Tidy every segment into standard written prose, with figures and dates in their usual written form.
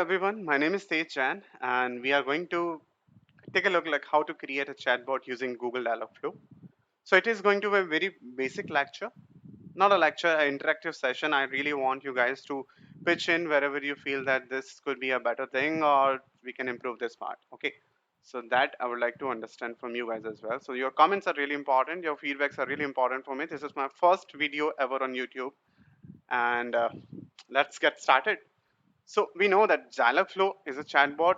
everyone, my name is Tej Jan and we are going to take a look like how to create a chatbot using Google Dialogflow. So it is going to be a very basic lecture, not a lecture, an interactive session. I really want you guys to pitch in wherever you feel that this could be a better thing or we can improve this part. Okay. So that I would like to understand from you guys as well. So your comments are really important. Your feedbacks are really important for me. This is my first video ever on YouTube and let's get started. So we know that Dialogflow is a chatbot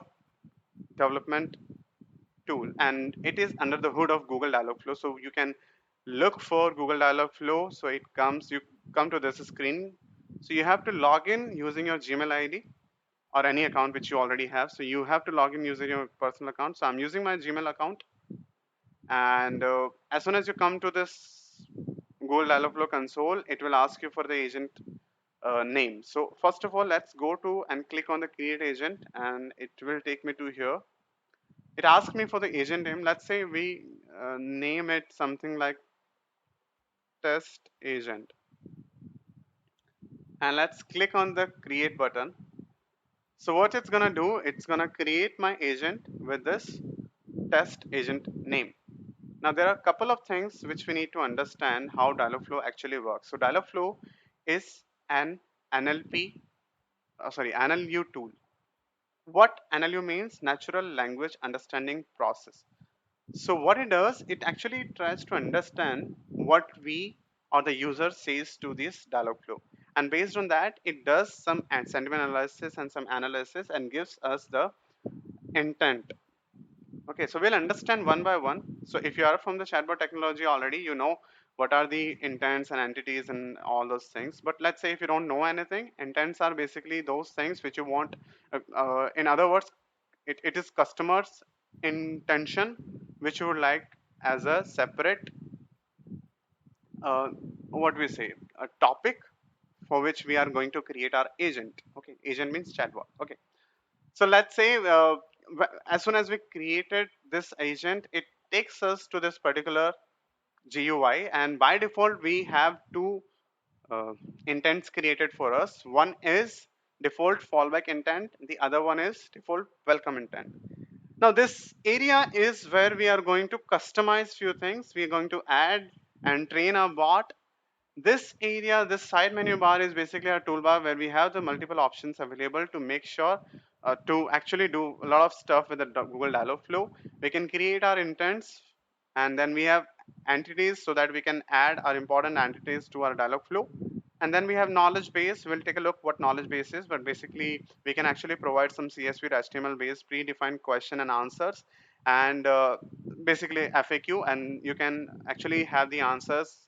development tool and it is under the hood of Google Dialogflow. So you can look for Google Dialogflow. So you come to this screen. So you have to log in using your Gmail ID or any account which you already have. So you have to log in using your personal account. So I'm using my Gmail account. And as soon as you come to this Google Dialogflow console, it will ask you for the agent name. So first of all, let's go to and click on the create agent and it will take me to here. It asks me for the agent name. Let's say we name it something like test agent and let's click on the create button. So what it's gonna do, it's gonna create my agent with this test agent name. Now there are a couple of things which we need to understand how Dialogflow actually works. So Dialogflow is an NLP, NLU tool. What NLU means? Natural Language Understanding Process. So what it does, it actually tries to understand what we or the user says to this Dialogflow. And based on that, it does some sentiment analysis and some analysis and gives us the intent. Okay, so we'll understand one by one. So if you are from the chatbot technology already, you know what are the intents and entities and all those things. But let's say if you don't know anything, intents are basically those things which you want. In other words, it is customers' intention which you would like as a separate, uh, what we say, a topic for which we are going to create our agent. Okay, agent means chatbot. Okay, so let's say as soon as we created this agent, it takes us to this particular GUI, and by default we have two uh, intents created for us. One is default fallback intent, the other one is default welcome intent. Now this area is where we are going to customize few things. We are going to add and train a bot. This area, this side menu bar is basically a toolbar where we have the multiple options available to make sure to actually do a lot of stuff with the Google Dialogflow. We can create our intents and then we have entities so that we can add our important entities to our Dialogflow. And then we have knowledge base. We'll take a look what knowledge base is, but basically we can actually provide some CSV or HTML based predefined question and answers and basically FAQ, and you can actually have the answers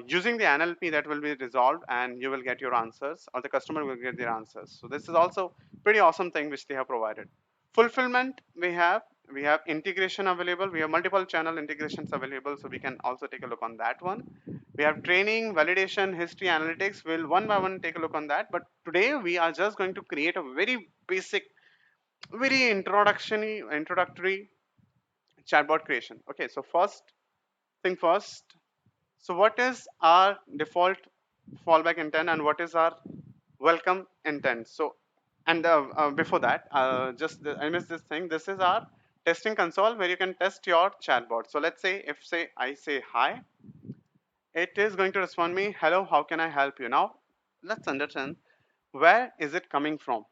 using the NLP that will be resolved and you will get your answers or the customer will get their answers. So this is also pretty awesome thing which they have provided. Fulfillment we have integration available. We have multiple channel integrations available, so we can also take a look on that one. We have training, validation, history, analytics. We'll one by one take a look on that. But today we are just going to create a very basic, very introductory chatbot creation. Okay, so first thing first. So what is our default fallback intent and what is our welcome intent? So and before that, I missed this thing. This is our testing console where you can test your chatbot. So let's say if say I say hi, it is going to respond me, hello, how can I help you? Now let's understand where is it coming from.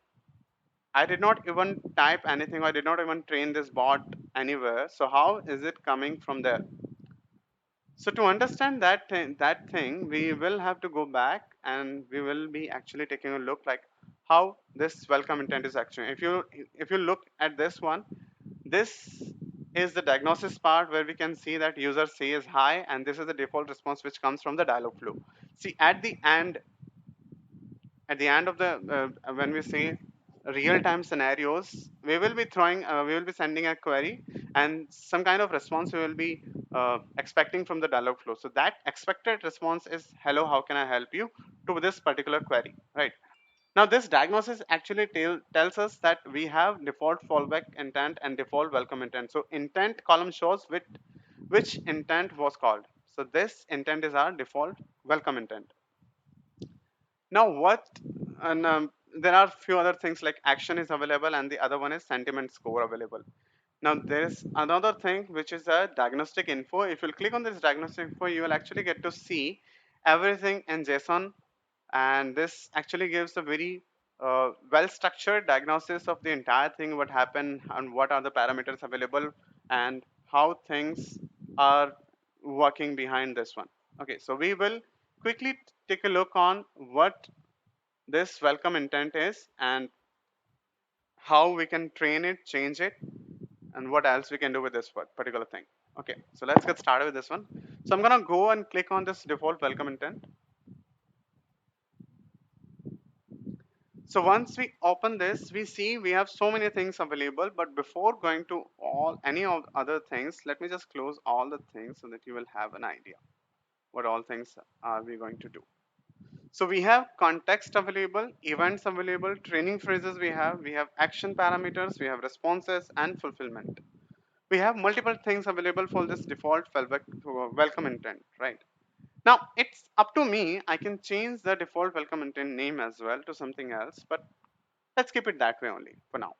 I did not even type anything. I did not even train this bot anywhere. So how is it coming from there? So to understand that thing, we will have to go back and we will be actually taking a look like how this welcome intent is actually. If you look at this one, this is the diagnosis part where we can see that user says hi, and this is the default response which comes from the Dialogflow. See at the end of the when we say real-time scenarios, we will be sending a query and some kind of response we will be expecting from the Dialogflow. So that expected response is hello, how can I help you to this particular query, right? Now this diagnosis actually tells us that we have default fallback intent and default welcome intent. So intent column shows which intent was called. So this intent is our default welcome intent. Now what and there are few other things like action is available and the other one is sentiment score available. Now there is another thing which is a diagnostic info. If you'll click on this diagnostic info, you will actually get to see everything in JSON, and this actually gives a very well structured diagnosis of the entire thing, what happened and what are the parameters available and how things are working behind this one. Okay, so we will quickly take a look on what this welcome intent is and how we can train it, change it, and what else we can do with this particular thing. Okay, so let's get started with this one. So I'm gonna go and click on this default welcome intent. So once we open this, we see we have so many things available, but before going to all any of other things, let me just close all the things so that you will have an idea what all things are we going to do. So we have context available, events available, training phrases we have action parameters, we have responses and fulfillment. We have multiple things available for this default fallback welcome intent, right? Now it's up to me. I can change the default welcome intent name as well to something else, but let's keep it that way only for now.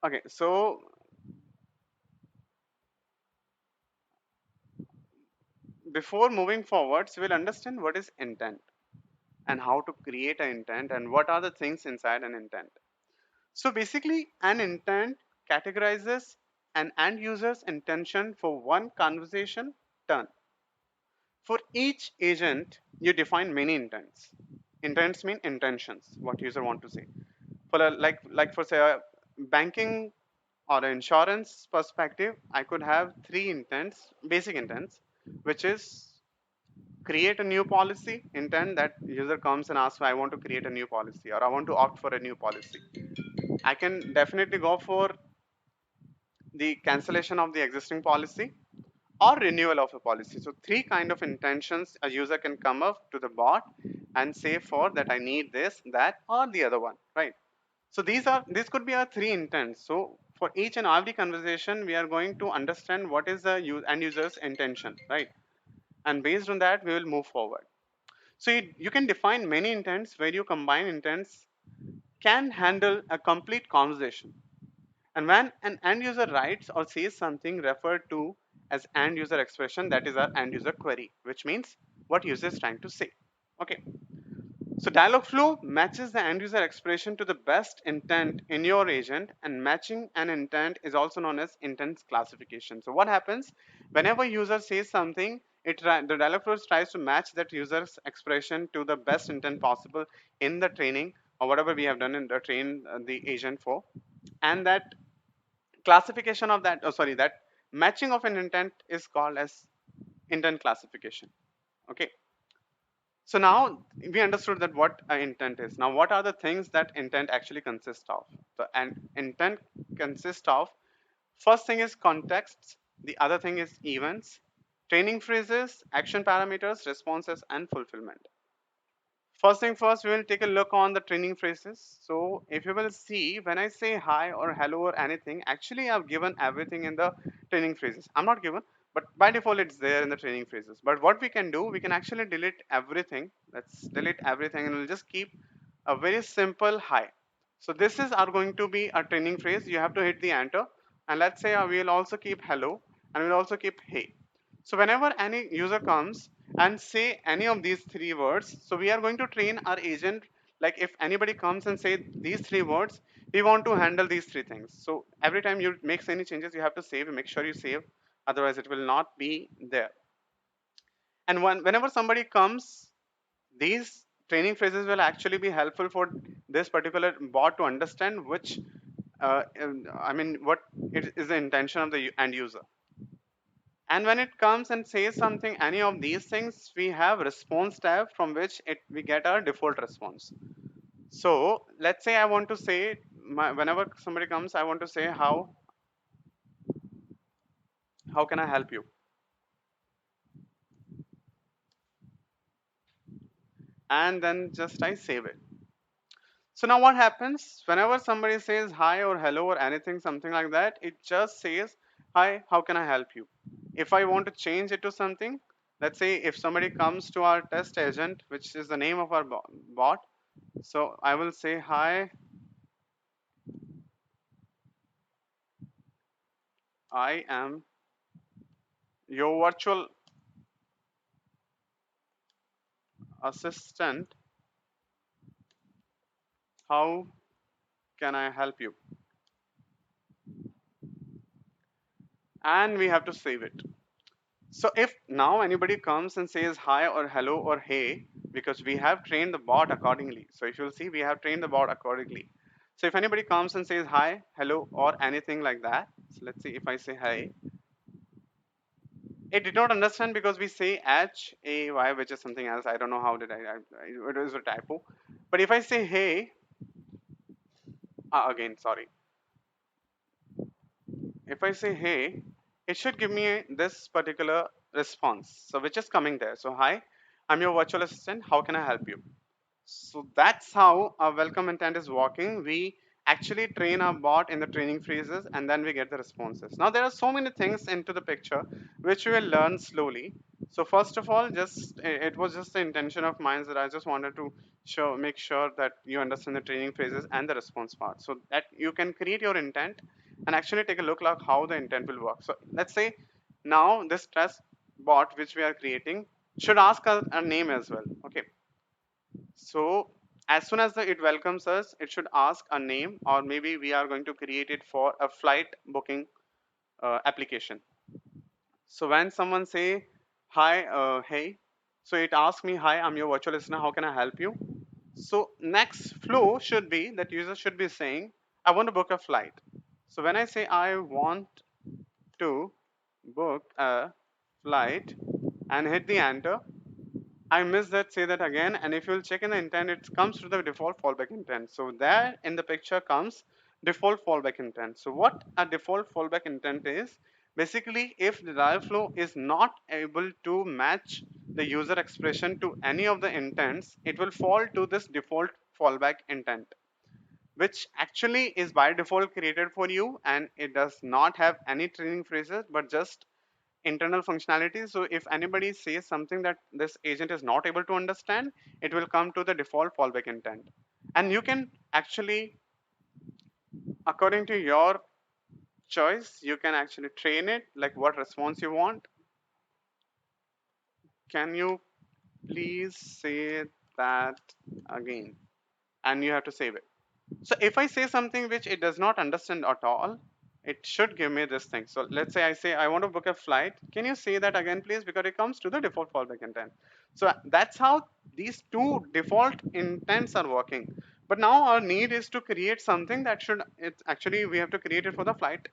Okay, so before moving forwards, we'll understand what is intent and how to create an intent and what are the things inside an intent. So basically, an intent categorizes an end user's intention for one conversation turn. For each agent, you define many intents. Intents mean intentions, what user want to say. For a, like for say a banking or an insurance perspective, I could have three intents, basic intents, which is create a new policy intent that user comes and asks, I want to create a new policy or I want to opt for a new policy. I can definitely go for the cancellation of the existing policy or renewal of a policy. So three kind of intentions a user can come up to the bot and say for that I need this, that, or the other one, right? So these could be our three intents. So for each and every conversation, we are going to understand what is the end user's intention, right? And based on that, we will move forward. So you can define many intents where you combine intents can handle a complete conversation. And when an end user writes or says something referred to as end user expression, that is our end user query, which means what user is trying to say. Okay. So Dialogflow matches the end user expression to the best intent in your agent, and matching an intent is also known as intent classification. So what happens whenever user says something, the Dialogflow tries to match that user's expression to the best intent possible in the training or whatever we have done in the train the agent for, and that classification of that, oh sorry, that matching of an intent is called as intent classification. Okay. So now we understood that what intent is. Now what are the things that intent actually consists of? So an intent consists of, first thing is contexts, the other thing is events, training phrases, action parameters, responses, and fulfillment. First thing first, we will take a look on the training phrases. So if you will see, when I say hi or hello or anything, actually I've given everything in the training phrases. I'm not given, but by default it's there in the training phrases. But what we can do, we can actually delete everything. Let's delete everything and we'll just keep a very simple hi. So this is are going to be a training phrase. You have to hit the enter. And let's say we'll also keep hello and we'll also keep hey. So whenever any user comes and say any of these three words, so we are going to train our agent, like if anybody comes and say these three words, we want to handle these three things. So every time you make any changes, you have to save, make sure you save, otherwise it will not be there. And whenever somebody comes, these training phrases will actually be helpful for this particular bot to understand which I mean what is the intention of the end user. And when it comes and says something, any of these things, we have response tab from which we get our default response. So let's say I want to say, whenever somebody comes, I want to say how can I help you? And then just I save it. So now what happens whenever somebody says hi or hello or anything, something like that, it just says, hi, how can I help you? If I want to change it to something, let's say if somebody comes to our test agent, which is the name of our bot, So I will say, hi, I am your virtual assistant. How can I help you? And we have to save it. So if now anybody comes and says hi or hello or hey, because we have trained the bot accordingly. So if you'll see, we have trained the bot accordingly. So if anybody comes and says hi, hello, or anything like that, so let's see if I say hi, it did not understand because we say H-A-Y, which is something else. I don't know how did it was a typo. But if I say hey, again, sorry. If I say hey, it should give me this particular response. So which is coming there. So hi, I'm your virtual assistant. How can I help you? So that's how our welcome intent is working. We actually train our bot in the training phases and then we get the responses. Now there are so many things into the picture which we will learn slowly. So first of all, just it was just the intention of mine that I just wanted to make sure that you understand the training phases and the response part so that you can create your intent and actually take a look like how the intent will work. So let's say now this test bot which we are creating should ask a name as well. Okay, so as soon as it welcomes us, it should ask a name, or maybe we are going to create it for a flight booking application. So when someone say hi, hey, so it asks me, hi, I'm your virtual listener. How can I help you? So next flow should be that user should be saying, I want to book a flight. So when I say I want to book a flight and hit the enter, I missed that, say that again. And if you'll check in the intent, it comes to the default fallback intent. So there in the picture comes default fallback intent. So what a default fallback intent is, basically if the Dialogflow is not able to match the user expression to any of the intents, it will fall to this default fallback intent, which actually is by default created for you, and it does not have any training phrases but just internal functionality. So if anybody says something that this agent is not able to understand, it will come to the default fallback intent. And you can actually, according to your choice, you can actually train it like what response you want. Can you please say that again? And you have to save it. So if I say something which it does not understand at all, it should give me this thing. So let's say I say I want to book a flight. Can you say that again, please? Because it comes to the default fallback intent. So that's how these two default intents are working. But now our need is to create something that should, it's actually we have to create it for the flight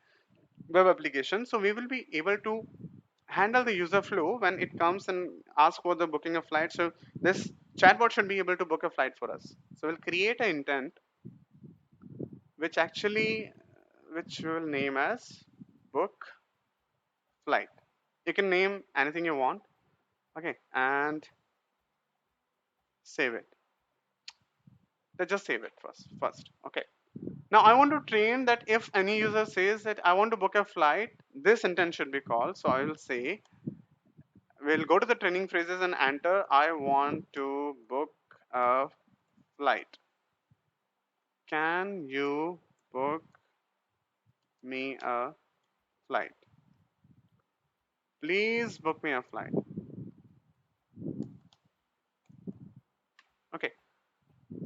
web application. So we will be able to handle the user flow when it comes and asks for the booking of flight. So this chatbot should be able to book a flight for us. So we'll create an intent which actually which we will name as book flight. You can name anything you want. Okay, and save it. Let's just save it first. Okay, now I want to train that if any user says that I want to book a flight, this intent should be called. So I will say, we'll go to the training phrases and enter I want to book a flight. Can you book me a flight? Please book me a flight. Okay,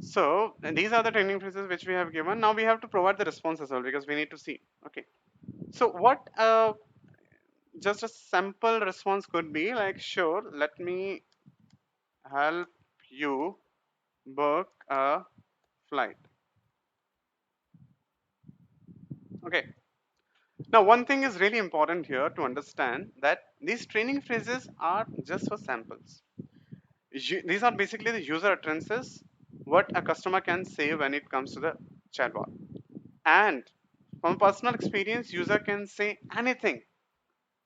so and these are the training phrases which we have given. Now we have to provide the response as well because we need to see. Okay. So what just a simple response could be like, sure, let me help you book a flight. Okay. Now one thing is really important here to understand that these training phrases are just for samples. These are basically the user utterances, what a customer can say when it comes to the chatbot. And from personal experience, user can say anything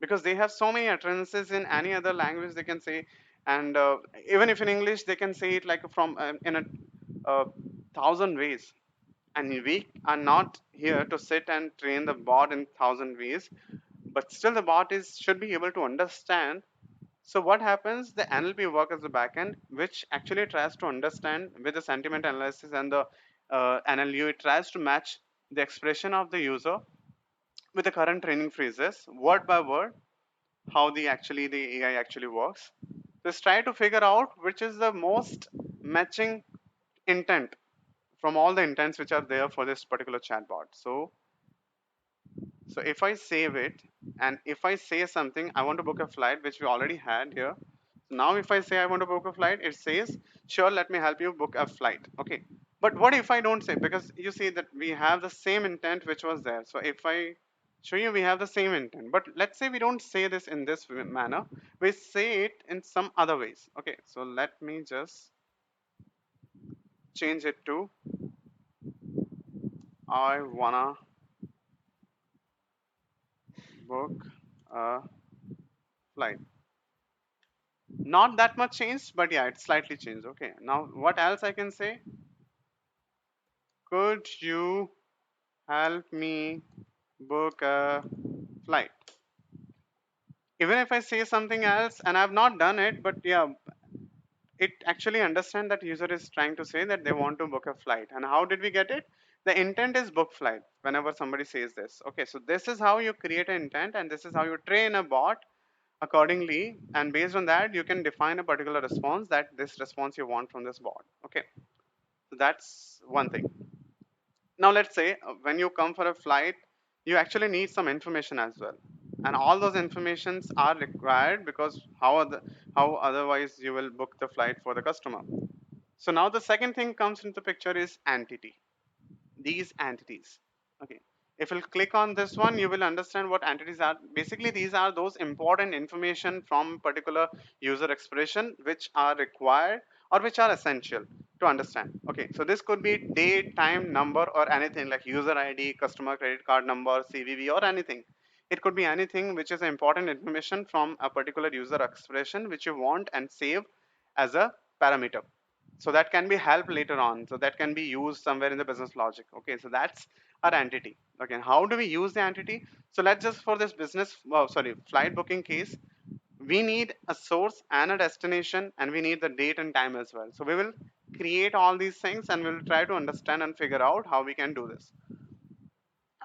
because they have so many utterances in any other language they can say, and even if in English they can say it like from in a thousand ways. And we are not here to sit and train the bot in thousand ways, but still the bot is should be able to understand So what happens? The NLP work as the backend, which actually tries to understand with the sentiment analysis and the NLU, it tries to match the expression of the user with the current training phrases, word by word, how the AI actually works. Just try to figure out which is the most matching intent from all the intents which are there for this particular chatbot. So if I save it and if I say something, I want to book a flight, which we already had here. So now if I say I want to book a flight, it says, sure, let me help you book a flight. Okay. But what if I don't say? Because you see that we have the same intent which was there. So if I show you, we have the same intent. But let's say we don't say this in this manner. We say it in some other ways. Okay. So let me just change it to I wanna book a flight. Not that much changed, but yeah, it's slightly changed. Okay. Now, what else I can say? Could you help me book a flight? Even if I say something else and I've not done it, but yeah, it actually understand that user is trying to say that they want to book a flight. And how did we get it? The intent is book flight whenever somebody says this. Okay, so this is how you create an intent and this is how you train a bot accordingly. And based on that, you can define a particular response that this response you want from this bot. Okay, so that's one thing. Now let's say when you come for a flight, you actually need some information as well, and all those informations are required because how otherwise you will book the flight for the customer. So now the second thing comes into the picture is entity. These entities. Okay. If you'll click on this one, you will understand what entities are. Basically, these are those important information from particular user expression which are required or which are essential to understand. Okay, so this could be date, time, number, or anything like user ID, customer credit card number, CVV, or anything. It could be anything which is important information from a particular user expression which you want and save as a parameter. So that can be help later on, so that can be used somewhere in the business logic. Okay, so that's our entity. Okay, how do we use the entity? So let's just for this business sorry, flight booking case, we need a source and a destination and we need the date and time as well. So we will create all these things and we'll try to understand and figure out how we can do this.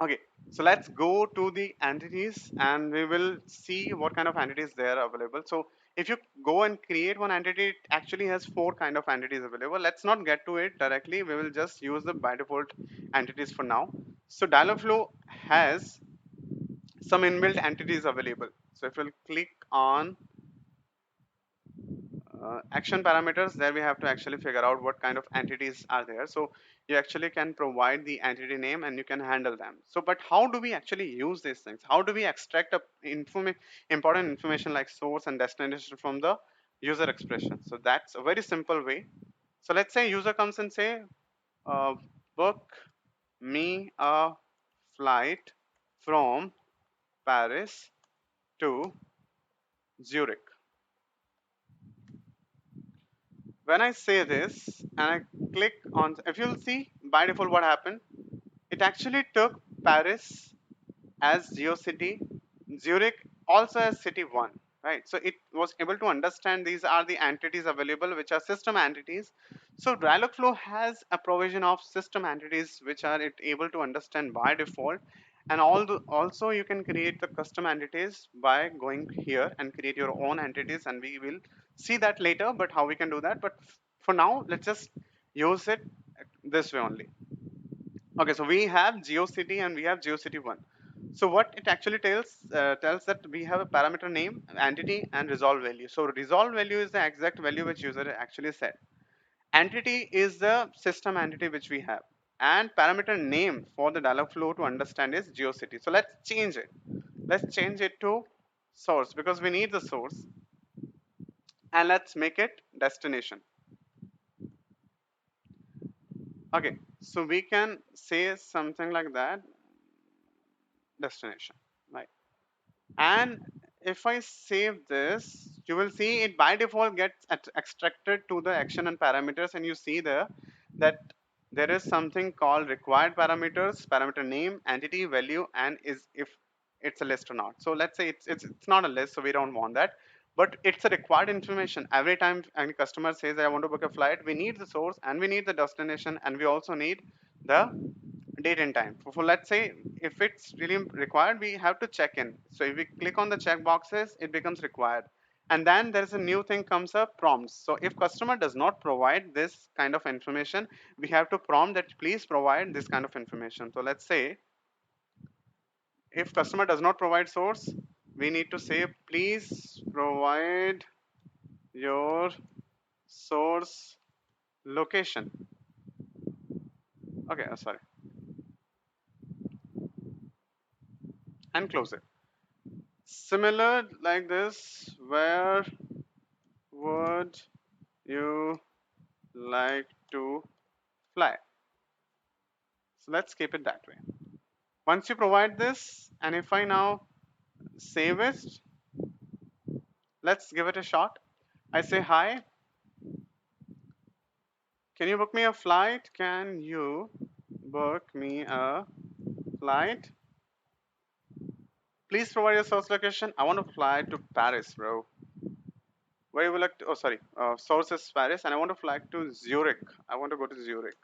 Okay, so let's go to the entities and we will see what kind of entities there are available. So if you go and create one entity, it actually has four kind of entities available. Let's not get to it directly. We will just use the by default entities for now. So Dialogflow has some inbuilt entities available. So if you'll click on action parameters, there we have to actually figure out what kind of entities are there. So you actually can provide the entity name and you can handle them. So but how do we actually use these things? How do we extract important information like source and destination from the user expression? So that's a very simple way. So let's say user comes and say uh, book me a flight from Paris to Zurich. When I say this and I click on, if you'll see by default what happened, it actually took Paris as GeoCity, Zurich also as City 1, right? So it was able to understand these are the entities available, which are system entities. So Dialogflow has a provision of system entities, which are it able to understand by default. And also you can create the custom entities by going here and create your own entities. And we will see that later, but how we can do that. But for now, let's just use it this way only. Okay, so we have GeoCity and we have GeoCity 1. So what it actually tells that we have a parameter name, entity, and resolve value. So resolve value is the exact value which user actually set. Entity is the system entity which we have. And parameter name for the Dialogflow to understand is GeoCity. So let's change it. Let's change it to source because we need the source. And let's make it destination. Okay, so we can say something like that, destination, right? And if I save this, you will see it by default gets extracted to the action and parameters, and you see there that there is something called required parameters, parameter name, entity, value, and is if it's a list or not. So let's say it's not a list, so we don't want that. but it's a required information. Every time any customer says that I want to book a flight, we need the source and we need the destination and we also need the date and time. For let's say if it's really required, we have to check in. So if we click on the check boxes, it becomes required. And then there's a new thing comes up, prompts. So if customer does not provide this kind of information, we have to prompt that please provide this kind of information. So let's say if customer does not provide source, we need to say please provide your source location. Okay, sorry, and close it. Similar like this, where would you like to fly? So let's keep it that way. Once you provide this, and if I now save it, let's give it a shot. I say, hi, can you book me a flight? Can you book me a flight? Please provide your source location. I want to fly to Paris, bro. Where you would like to, oh, sorry, source is Paris, and I want to fly to Zurich. I want to go to Zurich.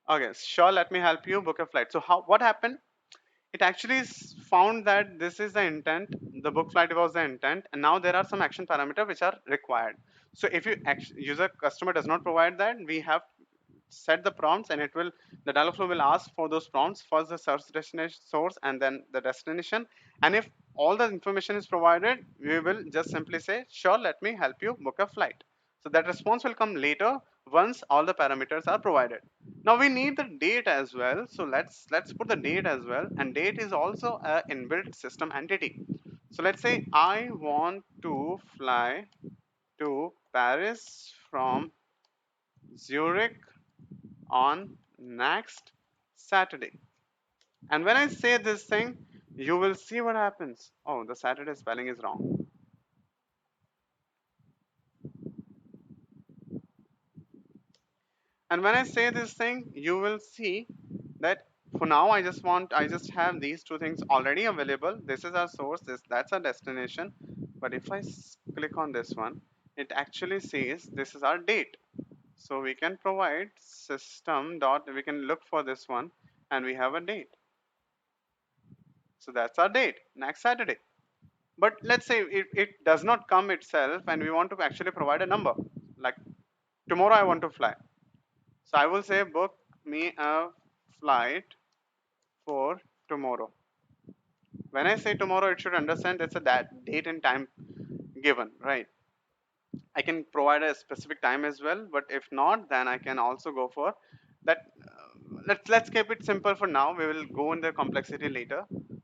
Okay, sure, let me help you book a flight. So what happened? It actually found that this is the intent, the book flight was the intent, and now there are some action parameters which are required. So if you user customer does not provide that, we have set the prompts and it will, the Dialogflow will ask for those prompts, first the source destination source and then the destination. And if all the information is provided, we will just simply say, sure, let me help you book a flight. So that response will come later once all the parameters are provided. Now we need the date as well. So let's put the date as well. And date is also a inbuilt system entity. So let's say I want to fly to Paris from Zurich on next Saturday. And when I say this thing, you will see what happens. Oh, the Saturday spelling is wrong. And when I say this thing, you will see that for now I just have these two things already available. This is our source, that's our destination. But if I click on this one, it actually says this is our date. So we can provide system dot, we can look for this one and we have a date. So that's our date, next Saturday. But let's say it does not come itself and we want to actually provide a number. Like tomorrow I want to fly. So I will say book me a flight for tomorrow. When I say tomorrow, it should understand it's a that date and time given, right? I can provide a specific time as well, but if not, then I can also go for that. Let's keep it simple for now. We will go in the complexity later,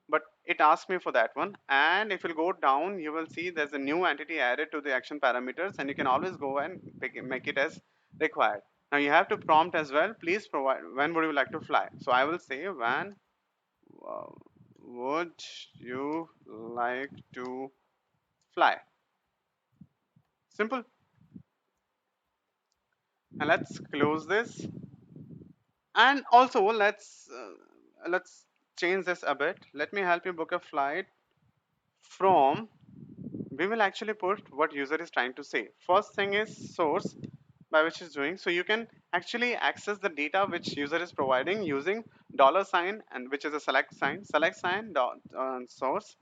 but it asks me for that one. And if you go down, you will see there's a new entity added to the action parameters, and you can always go and make it as required. Now you have to prompt as well. Please provide when would you like to fly. So I will say when uh, would you like to fly. Simple. And let's close this. And also let's change this a bit. Let me help you book a flight from, we will actually put what user is trying to say. First thing is source by which is doing. So you can actually access the data which user is providing using dollar sign, and which is a select sign dot source.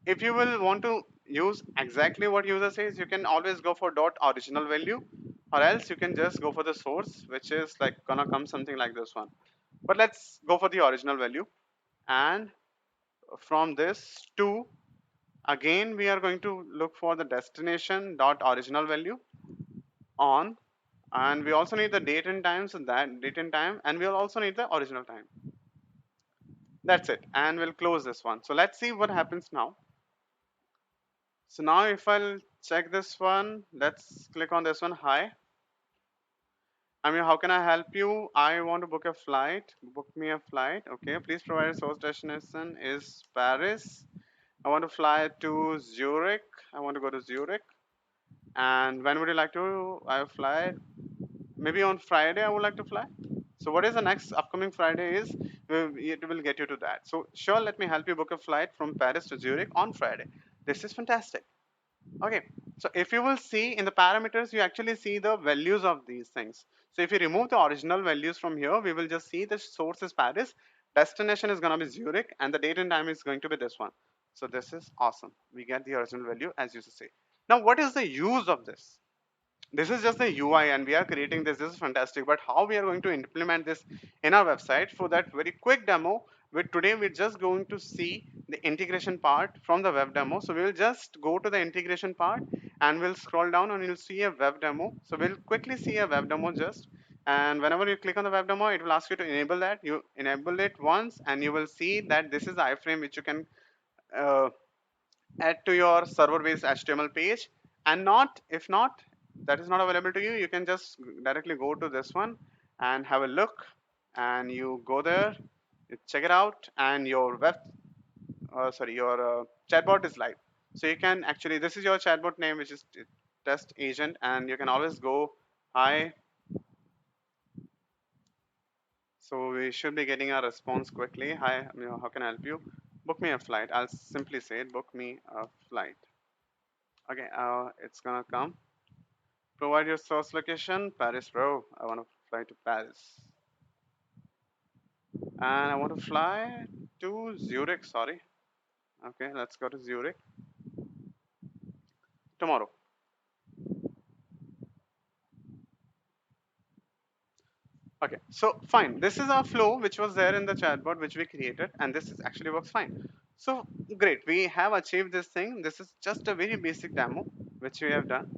If you will want to use exactly what user says, you can always go for dot original value, or else you can just go for the source, which is like gonna come something like this one. But let's go for the original value. And from this to, again we are going to look for the destination dot original value on, and we also need the date and time, so that date and time, and we'll also need the original time. That's it, and we'll close this one. So let's see what happens now. So now if I'll check this one, let's click on this one. Hi, I mean, how can I help you? I want to book a flight. Book me a flight. Okay, please provide a source destination is Paris. I want to fly to Zurich. I want to go to Zurich. And when would you like to I fly? Maybe on Friday I would like to fly. So what is the next upcoming Friday is? It will get you to that. So sure, let me help you book a flight from Paris to Zurich on Friday. This is fantastic. Okay, so if you will see in the parameters, you actually see the values of these things. So if you remove the original values from here, we will just see the source is Paris, destination is going to be Zurich, and the date and time is going to be this one. So this is awesome. We get the original value as you say. Now, what is the use of this? This is just the UI and we are creating this. This is fantastic. But how we are going to implement this in our website? For that very quick demo, with today we're just going to see the integration part from the web demo. So we'll just go to the integration part and we'll scroll down and you'll see a web demo. So we'll quickly see a web demo just. And whenever you click on the web demo, it will ask you to enable that. You enable it once and you will see that this is the iframe which you can uh, add to your server based HTML page. And not, if not, that is not available to you, you can just directly go to this one and have a look, and you go there, you check it out, and your your chatbot is live. So you can actually, this is your chatbot name, which is test agent, and you can always go hi. So we should be getting a response quickly. Hi, how can I help you? Book me a flight. I'll simply say it, book me a flight. Okay, it's gonna come. Provide your source location, Paris, bro. I want to fly to Paris. And I want to fly to Zurich, sorry. Okay, let's go to Zurich tomorrow. Okay, so fine. This is our flow which was there in the chatbot which we created, and this is actually works fine. So great, we have achieved this thing. This is just a very basic demo which we have done.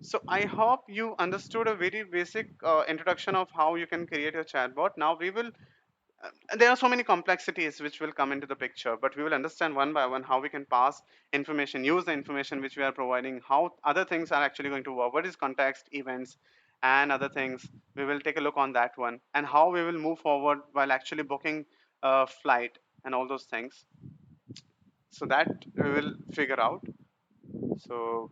So I hope you understood a very basic introduction of how you can create a chatbot. Now we will there are so many complexities which will come into the picture, but we will understand one by one how we can pass information, use the information which we are providing, how other things are actually going to work, what is context, events, and other things. We will take a look on that one, and how we will move forward while actually booking a flight and all those things. So that we will figure out. So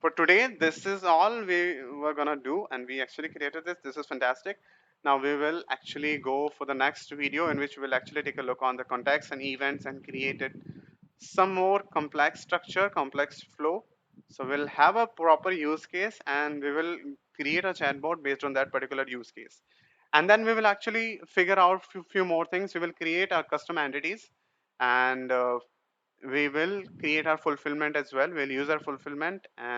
for today, this is all we were gonna do, and we actually created this. This is fantastic. Now we will actually go for the next video in which we'll actually take a look on the context and events and create it some more complex structure, complex flow. So we'll have a proper use case and we will create a chatbot based on that particular use case. And then we will actually figure out few more things. We will create our custom entities, and we will create our fulfillment as well. We'll use our fulfillment and